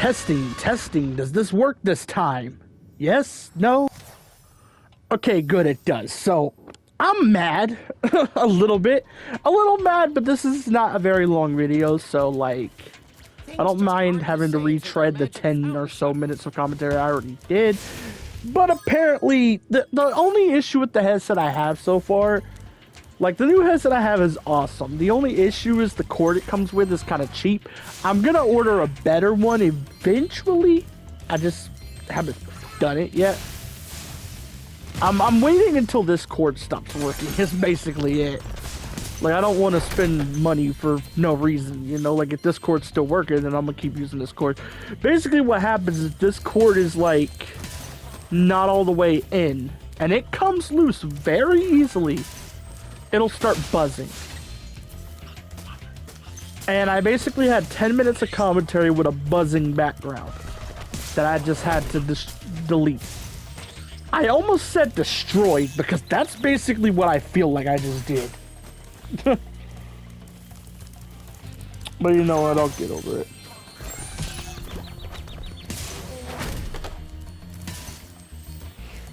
Testing. Does this work this time? Yes? No? Okay, good, it does. So, I'm mad. A little bit. A little mad, but this is not a very long video, so, like, I don't mind having to retread the 10 or so minutes of commentary I already did. But apparently, the only issue with the headset I have so far, like, the new headset I have is awesome. The only issue is the cord it comes with is kind of cheap. I'm gonna order a better one eventually. I just haven't done it yet. I'm waiting until this cord stops working. Is basically it. Like, I don't want to spend money for no reason, you know? Like, if this cord's still working, then I'm gonna keep using this cord. Basically, what happens is this cord is, like, not all the way in. And it comes loose very easily. It'll start buzzing. And I basically had 10 minutes of commentary with a buzzing background that I just had to delete. I almost said destroyed because that's basically what I feel like I just did. But you know what, I'll get over it.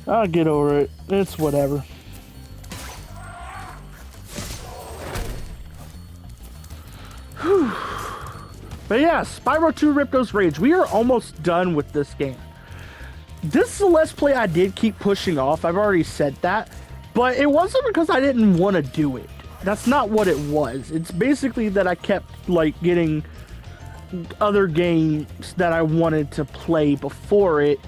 I'll get over it. It's whatever. Whew. But yeah, Spyro 2 Ripto's Rage. We are almost done with this game. This is a Let's Play I did keep pushing off. I've already said that. But it wasn't because I didn't want to do it. That's not what it was. It's basically that I kept, like, getting other games that I wanted to play before it.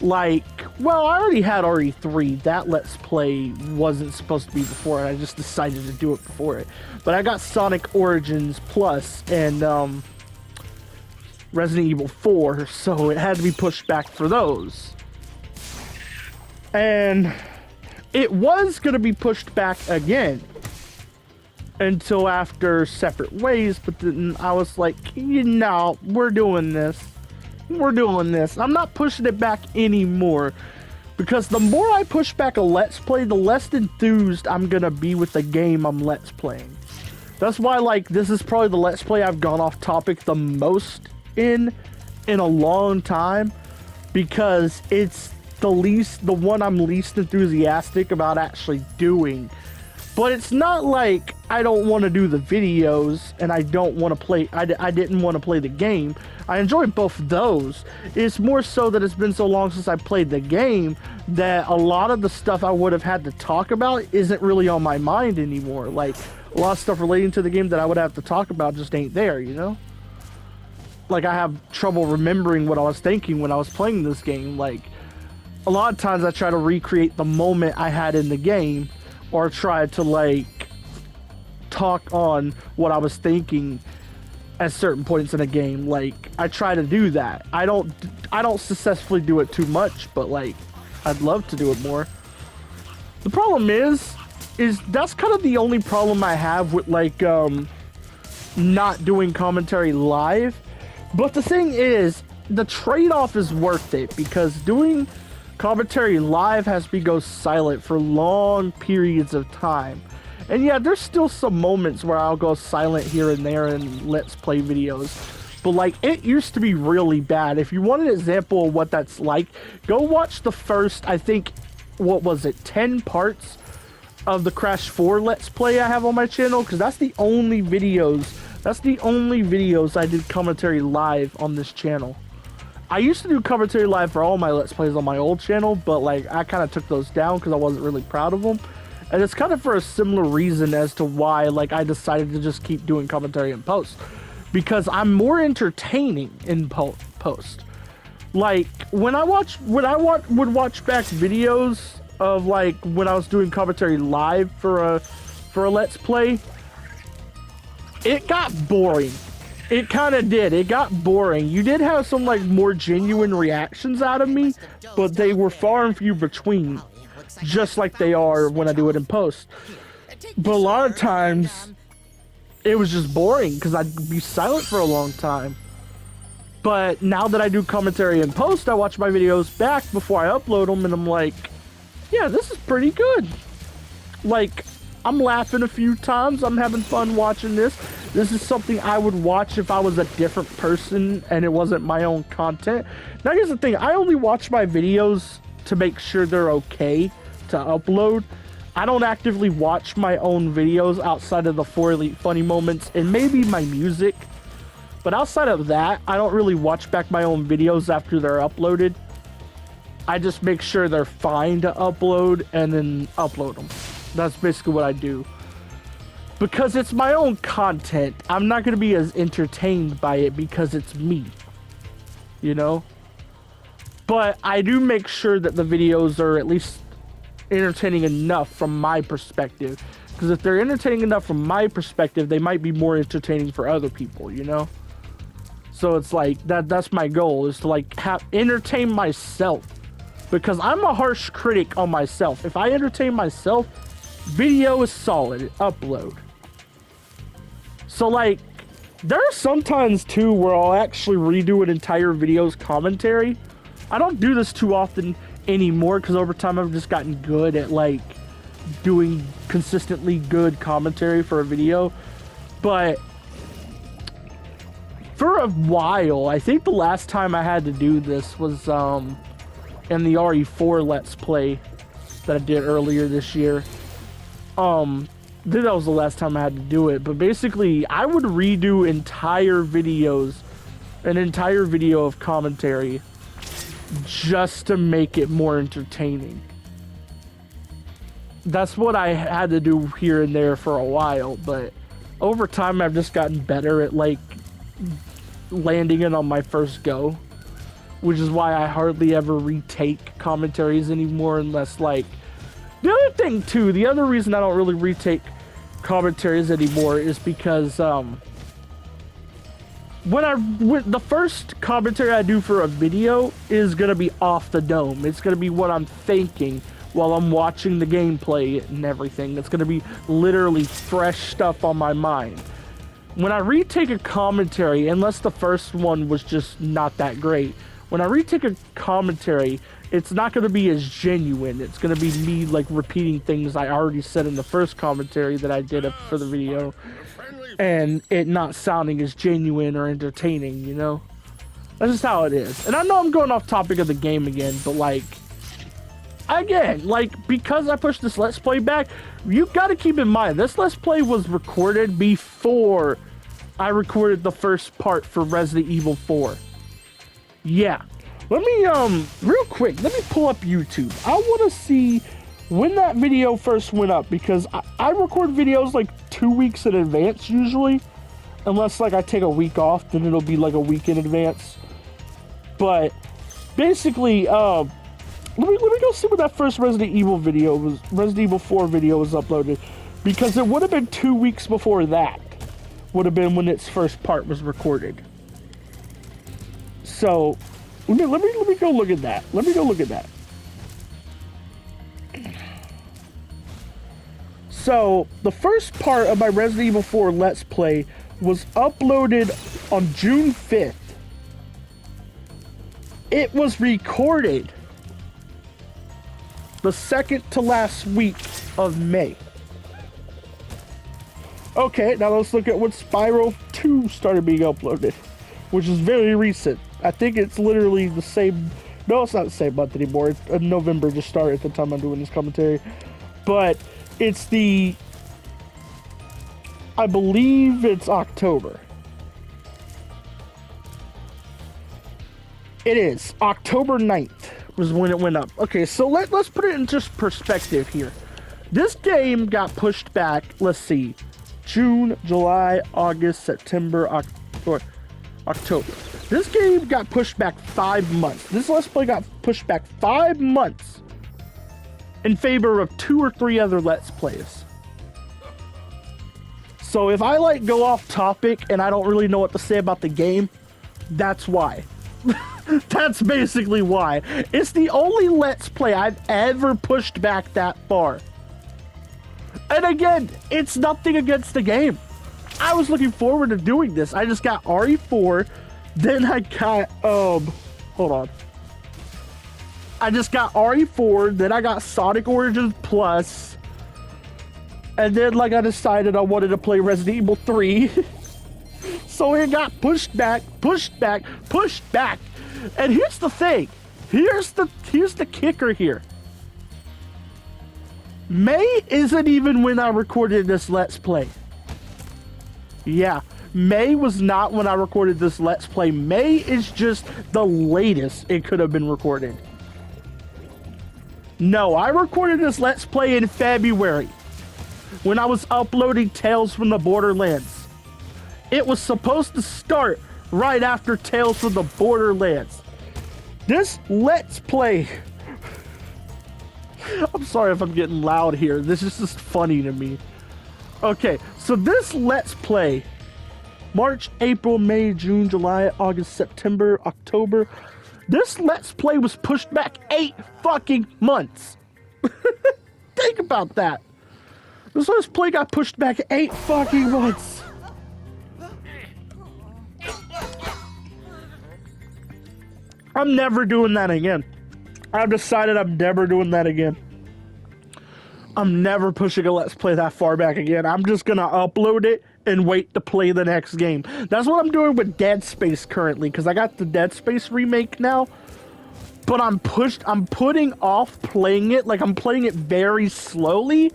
Like, well, I already had RE3. That Let's Play wasn't supposed to be before it. I just decided to do it before it. But I got Sonic Origins Plus and Resident Evil 4, so it had to be pushed back for those. And it was going to be pushed back again until after Separate Ways, but then I was like, you know, we're doing this. I'm not pushing it back anymore, because the more I push back a Let's Play, the less enthused I'm gonna be with the game I'm Let's Playing. That's why, like, this is probably the Let's Play I've gone off topic the most in a long time, because it's the one I'm least enthusiastic about actually doing. But it's not like I don't want to do the videos and I don't want to play. I didn't want to play the game. I enjoy both of those. It's more so that it's been so long since I played the game that a lot of the stuff I would have had to talk about isn't really on my mind anymore. Like, a lot of stuff relating to the game that I would have to talk about just ain't there, you know? Like, I have trouble remembering what I was thinking when I was playing this game. Like, a lot of times I try to recreate the moment I had in the game, or try to, like, talk on what I was thinking at certain points in a game. Like, I try to do that. I don't successfully do it too much, but, like, I'd love to do it more. The problem is that's kind of the only problem I have with, like, not doing commentary live. But the thing is, the trade-off is worth it, because doing commentary live has me go silent for long periods of time. And yeah, there's still some moments where I'll go silent here and there in Let's Play videos. But, like, it used to be really bad. If you want an example of what that's like, go watch the first, I think, what was it, 10 parts of the Crash 4 Let's Play I have on my channel, because that's the only videos I did commentary live on this channel. I used to do commentary live for all my Let's Plays on my old channel, but, like, I kind of took those down because I wasn't really proud of them. And it's kind of for a similar reason as to why, like, I decided to just keep doing commentary in post. Because I'm more entertaining in post. Like, when I would watch back videos of, like, when I was doing commentary live for a Let's Play, it got boring. It kind of did. It got boring. You did have some, like, more genuine reactions out of me, but they were far and few between, just like they are when I do it in post. But a lot of times, it was just boring, because I'd be silent for a long time. But now that I do commentary in post, I watch my videos back before I upload them, and I'm like, yeah, this is pretty good. Like, I'm laughing a few times. I'm having fun watching this. This is something I would watch if I was a different person and it wasn't my own content. Now, here's the thing. I only watch my videos to make sure they're okay to upload. I don't actively watch my own videos outside of the 4 Elite Funny Moments and maybe my music. But outside of that, I don't really watch back my own videos after they're uploaded. I just make sure they're fine to upload and then upload them. That's basically what I do. Because it's my own content, I'm not going to be as entertained by it because it's me. You know? But I do make sure that the videos are at least entertaining enough from my perspective. Because if they're entertaining enough from my perspective, they might be more entertaining for other people, you know? So it's like, that's my goal, is to like entertain myself. Because I'm a harsh critic on myself. If I entertain myself, video is solid, upload. So like, there are sometimes too where I'll actually redo an entire video's commentary. I don't do this too often anymore because over time I've just gotten good at like doing consistently good commentary for a video. But for a while, I think the last time I had to do this was in the RE4 Let's Play that I did earlier this year. I think that was the last time I had to do it, but basically I would redo entire videos, an entire video of commentary just to make it more entertaining. That's what I had to do here and there for a while, but over time I've just gotten better at like landing it on my first go, which is why I hardly ever retake commentaries anymore unless like... The other thing too, the other reason I don't really retake commentaries anymore is because the first commentary I do for a video is gonna be off the dome. It's gonna be what I'm thinking while I'm watching the gameplay and everything. It's gonna be literally fresh stuff on my mind. When I retake a commentary, unless the first one was just not that great, when I retake a commentary, it's not going to be as genuine. It's going to be me like repeating things I already said in the first commentary that I did for the video, and it not sounding as genuine or entertaining, you know? That's just how it is. And I know I'm going off topic of the game again, but like, again, like, because I pushed this Let's Play back, you got to keep in mind, this Let's Play was recorded before I recorded the first part for Resident Evil 4. Yeah. Let me, real quick, let me pull up YouTube. I want to see when that video first went up, because I record videos like 2 weeks in advance usually. Unless like I take a week off, then it'll be like a week in advance. But basically, let me go see when that first Resident Evil 4 video was uploaded. Because it would have been 2 weeks before that. Would have been when its first part was recorded. So... Let me go look at that. Let me go look at that. So, the first part of my Resident Evil 4 Let's Play was uploaded on June 5th. It was recorded the second to last week of May. Okay, now let's look at when Spyro 2 started being uploaded, which is very recent. I think it's literally the same... No, it's not the same month anymore. November just started at the time I'm doing this commentary. But it's the... I believe it's October. It is. October 9th was when it went up. Okay, so let's put it in just perspective here. This game got pushed back, let's see, June, July, August, September, October. This game got pushed back 5 months. This Let's Play got pushed back 5 months in favor of 2 or 3 other Let's Plays. So if I like go off topic and I don't really know what to say about the game, that's why. That's basically why. It's the only Let's Play I've ever pushed back that far. And again, it's nothing against the game. I was looking forward to doing this. I just got RE4, then I got, hold on. I just got RE4, then I got Sonic Origins Plus, And then, like, I decided I wanted to play Resident Evil 3. So it got pushed back, pushed back, pushed back. And here's the thing. Here's the kicker here. May isn't even when I recorded this Let's Play. Yeah, May was not when I recorded this Let's Play. May is just the latest it could have been recorded. No, I recorded this Let's Play in February when I was uploading Tales from the Borderlands. It was supposed to start right after Tales from the Borderlands. This Let's Play... I'm sorry if I'm getting loud here. This is just funny to me. Okay, so this Let's Play, March, April, May, June, July, August, September, October. This Let's Play was pushed back 8 fucking months. Think about that. This Let's Play got pushed back 8 fucking months. I'm never doing that again. I've decided I'm never doing that again. I'm never pushing a Let's Play that far back again. I'm just gonna upload it and wait to play the next game. That's what I'm doing with Dead Space currently, because I got the Dead Space remake now. But I'm putting off playing it, like I'm playing it very slowly,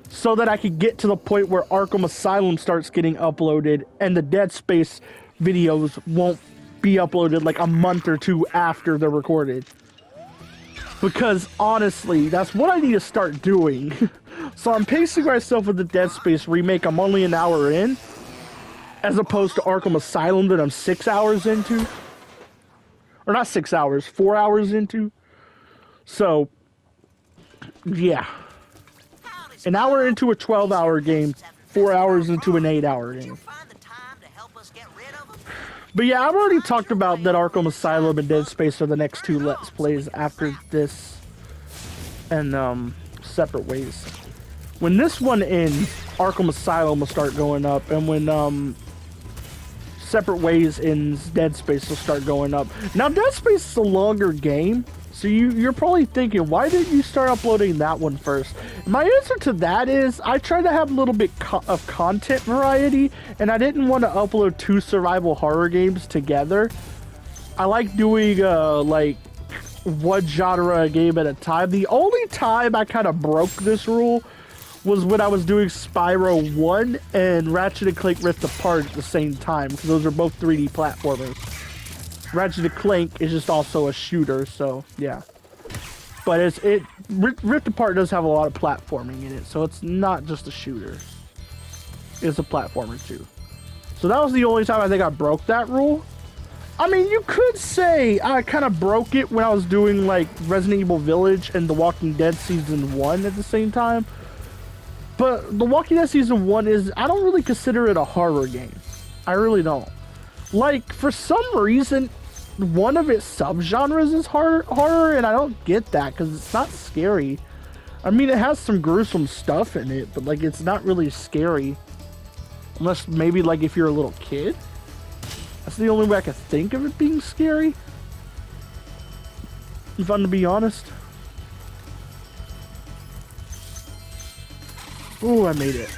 so that I could get to the point where Arkham Asylum starts getting uploaded and the Dead Space videos won't be uploaded like a month or two after they're recorded. Because honestly, that's what I need to start doing. So I'm pacing myself with the Dead Space remake. I'm only an hour in, as opposed to Arkham Asylum that I'm 6 hours into. Or not 6 hours, 4 hours into. So, yeah. An hour into a 12-hour game, 4 hours into an 8-hour game. But yeah, I've already talked about that Arkham Asylum and Dead Space are the next 2 Let's Plays after this, and Separate Ways. When this one ends, Arkham Asylum will start going up, and when Separate Ways ends, Dead Space will start going up. Now, Dead Space is a longer game, so you're probably thinking, why didn't you start uploading that one first? My answer to that is, I try to have a little bit of content variety, and I didn't want to upload 2 survival horror games together. I like doing, like, one genre a game at a time. The only time I kind of broke this rule was when I was doing Spyro 1 and Ratchet & Clank Rift Apart at the same time, because those are both 3D platformers. Ratchet & Clank is just also a shooter, so yeah. But Rift Apart does have a lot of platforming in it, so it's not just a shooter. It's a platformer too. So that was the only time I think I broke that rule. I mean, you could say I kind of broke it when I was doing like Resident Evil Village and The Walking Dead Season 1 at the same time. But The Walking Dead Season 1 is, I don't really consider it a horror game. I really don't. Like, for some reason, one of its subgenres is horror, and I don't get that, because it's not scary. I mean, it has some gruesome stuff in it, but, like, it's not really scary. Unless, maybe, like, if you're a little kid. That's the only way I can think of it being scary. If I'm to be honest. Ooh, I made it.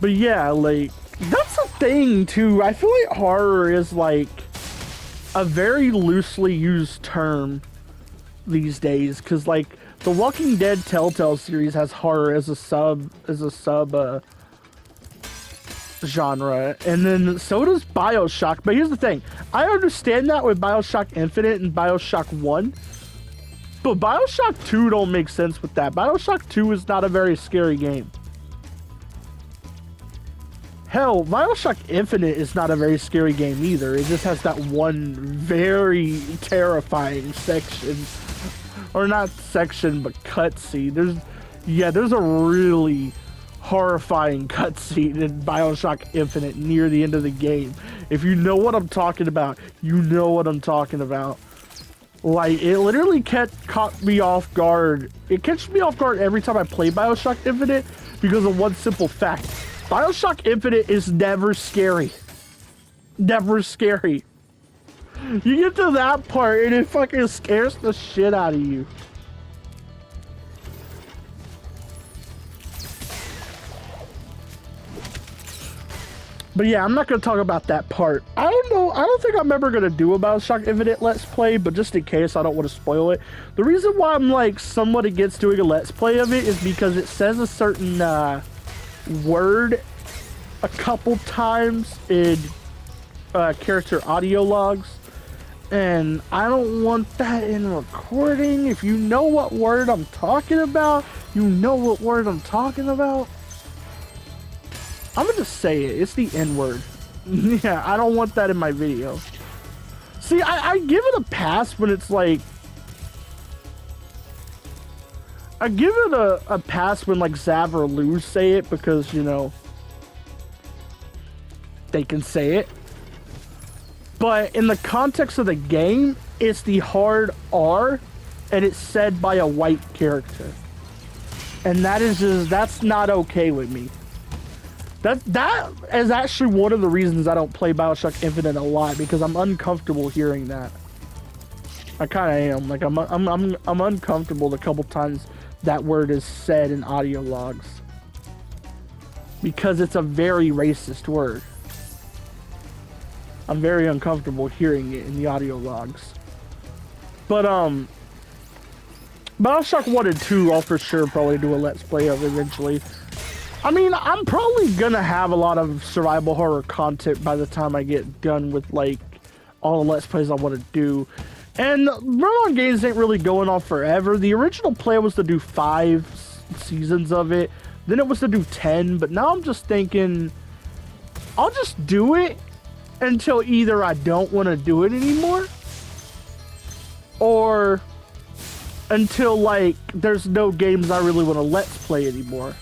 But yeah, like, that's a thing too. I feel like horror is like a very loosely used term these days, because like the Walking Dead Telltale series has horror as a sub genre, and then so does BioShock. But here's the thing, I understand that with BioShock Infinite and BioShock 1, but BioShock 2 don't make sense with that. BioShock 2 is not a very scary game. Hell, BioShock Infinite is not a very scary game either. It just has that one very terrifying section. Or not section, but cutscene. There's a really horrifying cutscene in BioShock Infinite near the end of the game. If you know what I'm talking about, you know what I'm talking about. Like, it literally caught me off guard. It catches me off guard every time I play BioShock Infinite because of one simple fact. BioShock Infinite is never scary. Never scary. You get to that part and it fucking scares the shit out of you. But yeah, I'm not going to talk about that part. I don't know. I don't think I'm ever going to do a Bioshock Infinite Let's Play, but just in case, I don't want to spoil it. The reason why I'm like somewhat against doing a Let's Play of it is because it says a certain word a couple times in character audio logs. And I don't want that in recording. If you know what word I'm talking about, you know what word I'm talking about. I'm gonna just say it. It's the N-word. Yeah, I don't want that in my video. See, I give it a pass when it's like... I give it a pass when like Zav or Lou say it because, you know, they can say it. But in the context of the game, it's the hard R, and it's said by a white character. And that is just, that's not okay with me. That is actually one of the reasons I don't play Bioshock Infinite a lot, because I'm uncomfortable hearing that. I kind of am. Like I'm uncomfortable the couple times that word is said in audio logs, because it's a very racist word. I'm very uncomfortable hearing it in the audio logs. But Bioshock 1 and 2 I'll for sure probably do a Let's Play of eventually. I mean, I'm probably gonna have a lot of survival horror content by the time I get done with, like, all the Let's Plays I want to do. And Run-On Games ain't really going on forever. The original plan was to do 5 seasons of it. Then it was to do 10. But now I'm just thinking, I'll just do it until either I don't want to do it anymore, or until, like, there's no games I really want to Let's Play anymore.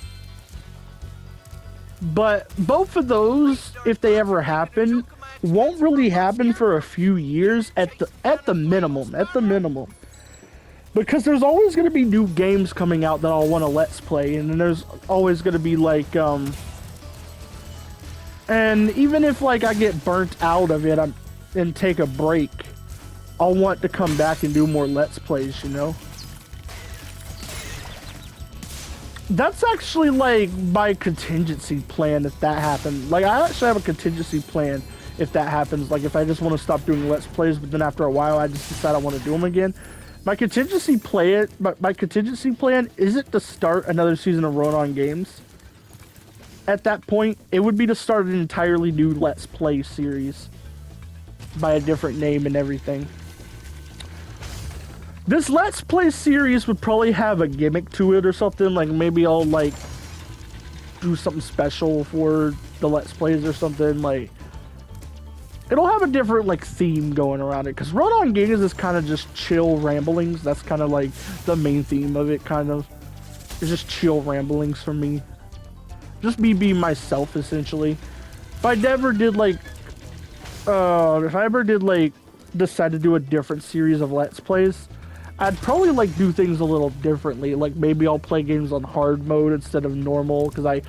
But both of those, if they ever happen, won't really happen for a few years at the minimum. Because there's always going to be new games coming out that I'll want to Let's Play, and then there's always going to be like and even if like I get burnt out of it and take a break, I'll want to come back and do more Let's Plays, you know? That's actually like my contingency plan if that happens. Like, I actually have a contingency plan if that happens. Like, if I just want to stop doing Let's Plays, but then after a while I just decide I want to do them again. My contingency plan isn't to start another season of Run-On Games. At that point, it would be to start an entirely new Let's Play series by a different name and everything. This Let's Play series would probably have a gimmick to it or something. Like, maybe I'll, like, do something special for the Let's Plays or something. Like, it'll have a different, like, theme going around it. Because Run-On Games is kind of just chill ramblings. That's kind of, like, the main theme of it, kind of. It's just chill ramblings for me. Just me being myself, essentially. If I ever did, like, decide to do a different series of Let's Plays, I'd probably, like, do things a little differently. Like, maybe I'll play games on hard mode instead of normal, because I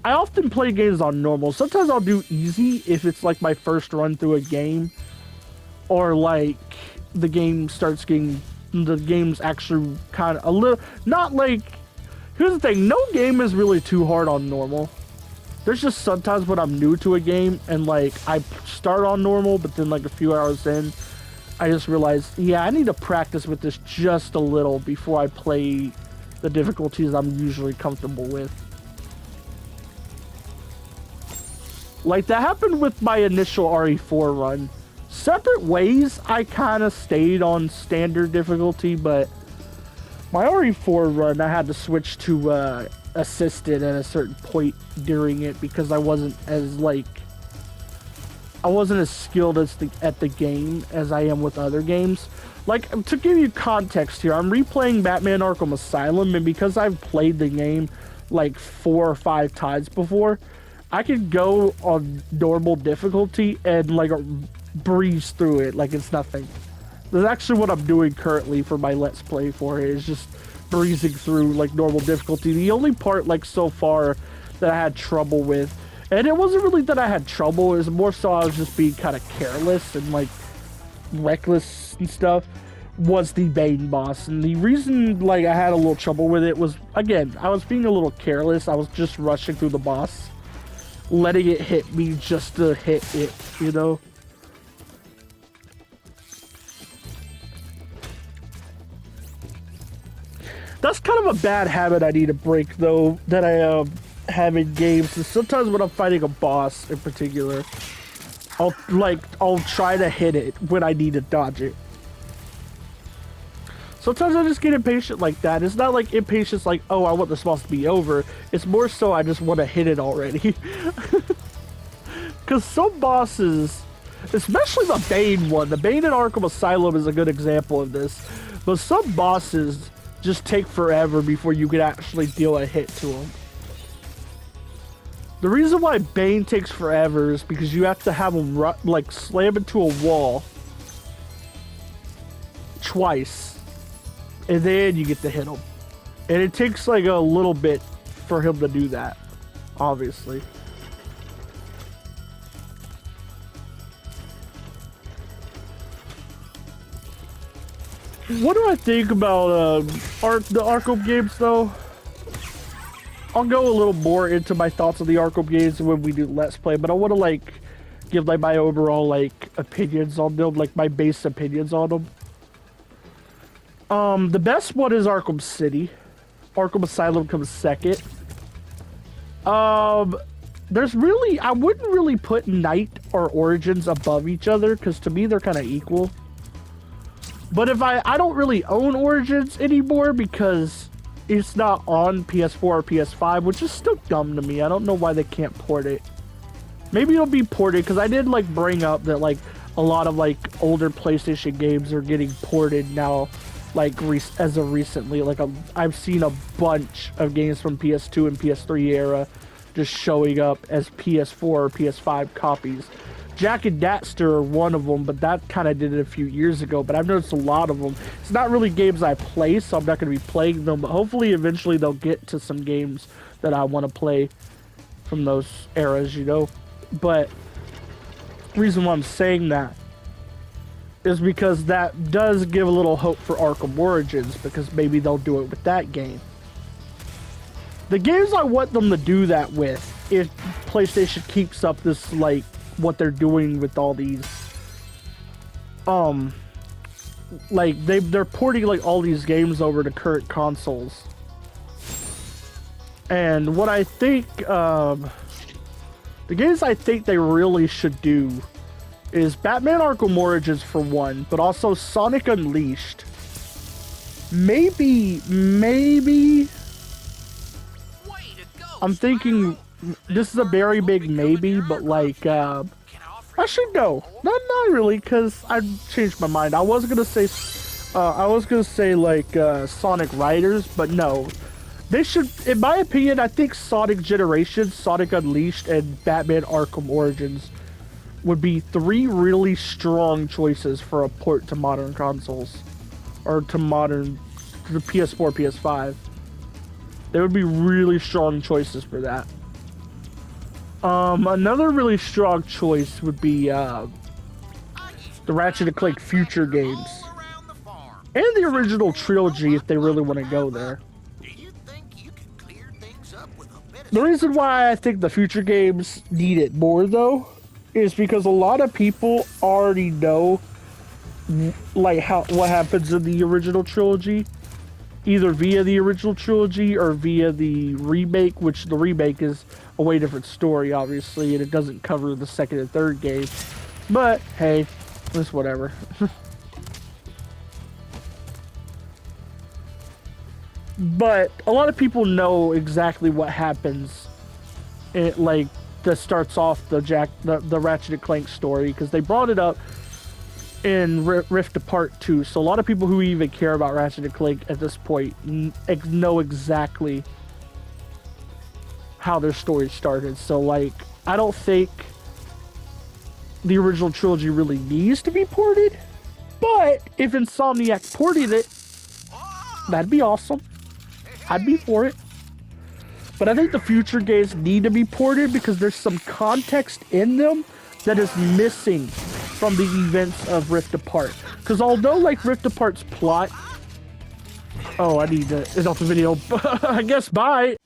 often play games on normal. Sometimes I'll do easy if it's, like, my first run through a game, or, like, the game's actually kind of a little, not like, here's the thing, no game is really too hard on normal. There's just sometimes when I'm new to a game and, like, I start on normal, but then, like, a few hours in, I just realized, yeah, I need to practice with this just a little before I play the difficulties I'm usually comfortable with. Like, that happened with my initial RE4 run. Separate Ways, I kind of stayed on standard difficulty, but my RE4 run, I had to switch to assisted at a certain point during it because I wasn't as skilled at the game as I am with other games. Like, to give you context here, I'm replaying Batman Arkham Asylum, and because I've played the game like 4 or 5 times before, I could go on normal difficulty and, like, breeze through it like it's nothing. That's actually what I'm doing currently for my Let's Play for it, is just breezing through, like, normal difficulty. The only part, like, so far that I had trouble with, and it wasn't really that I had trouble, it was more so I was just being kind of careless and, like, reckless and stuff, was the Bane boss. And the reason, like, I had a little trouble with it was, again, I was being a little careless. I was just rushing through the boss. letting it hit me just to hit it, you know? That's kind of a bad habit I need to break, though, that I have in games. And sometimes when I'm fighting a boss in particular, I'll try to hit it when I need to dodge it. Sometimes I just get impatient like that. It's not like impatience like, oh, I want this boss to be over. It's more so I just want to hit it already. Because some bosses, especially the Bane one, the Bane in Arkham Asylum is a good example of this. But some bosses just take forever before you can actually deal a hit to them. The reason why Bane takes forever is because you have to have him like slam into a wall twice, and then you get to hit him. And it takes like a little bit for him to do that, obviously. What do I think about the Arkham games, though? I'll go a little more into my thoughts on the Arkham games when we do Let's Play, but I want to, like, give, like, my overall, like, opinions on them, like, my base opinions on them. The best one is Arkham City. Arkham Asylum comes second. There's really, I wouldn't really put Night or Origins above each other, because to me, they're kind of equal. But if I don't really own Origins anymore because it's not on PS4 or PS5, which is still dumb to me. I don't know why they can't port it. Maybe it'll be ported, because I did, like, bring up that, like, a lot of, like, older PlayStation games are getting ported now, like, as of recently. Like, I've seen a bunch of games from PS2 and PS3 era just showing up as PS4 or PS5 copies. Jack and Daxter are one of them, but that kind of did it a few years ago. But I've noticed a lot of them. It's not really games I play, so I'm not going to be playing them. But hopefully, eventually, they'll get to some games that I want to play from those eras, you know. But the reason why I'm saying that is because that does give a little hope for Arkham Origins, because maybe they'll do it with that game. The games I want them to do that with, if PlayStation keeps up this, like, what they're doing with all these, like, they're porting, like, all these games over to current consoles. And what I think, the games I think they really should do is Batman Arkham Origins for one, but also Sonic Unleashed. Maybe, I'm thinking, this is a very big maybe, but, like, actually, no. Not really, because I changed my mind. I was gonna say, like, Sonic Riders, but no. They should, in my opinion, I think Sonic Generations, Sonic Unleashed, and Batman Arkham Origins would be three really strong choices for a port to modern consoles. Or to the PS4, PS5. They would be really strong choices for that. Another really strong choice would be, the Ratchet & Clank future games. And the original trilogy, if they really want to go there. The reason why I think the future games need it more, though, is because a lot of people already know, like, what happens in the original trilogy. Either via the original trilogy or via the remake, which the remake is a way different story, obviously, and it doesn't cover the second and third game. But, hey, it's whatever. But a lot of people know exactly what happens. It, like, that starts off the Ratchet & Clank story, because they brought it up in Rift Apart 2, so a lot of people who even care about Ratchet & Clank at this point know exactly how their story started. So, like, I don't think the original trilogy really needs to be ported, but if Insomniac ported it, that'd be awesome. I'd be for it. But I think the future games need to be ported because there's some context in them that is missing from the events of Rift Apart. Because although, like, Rift Apart's plot... Oh, I need to end off the video. I guess bye.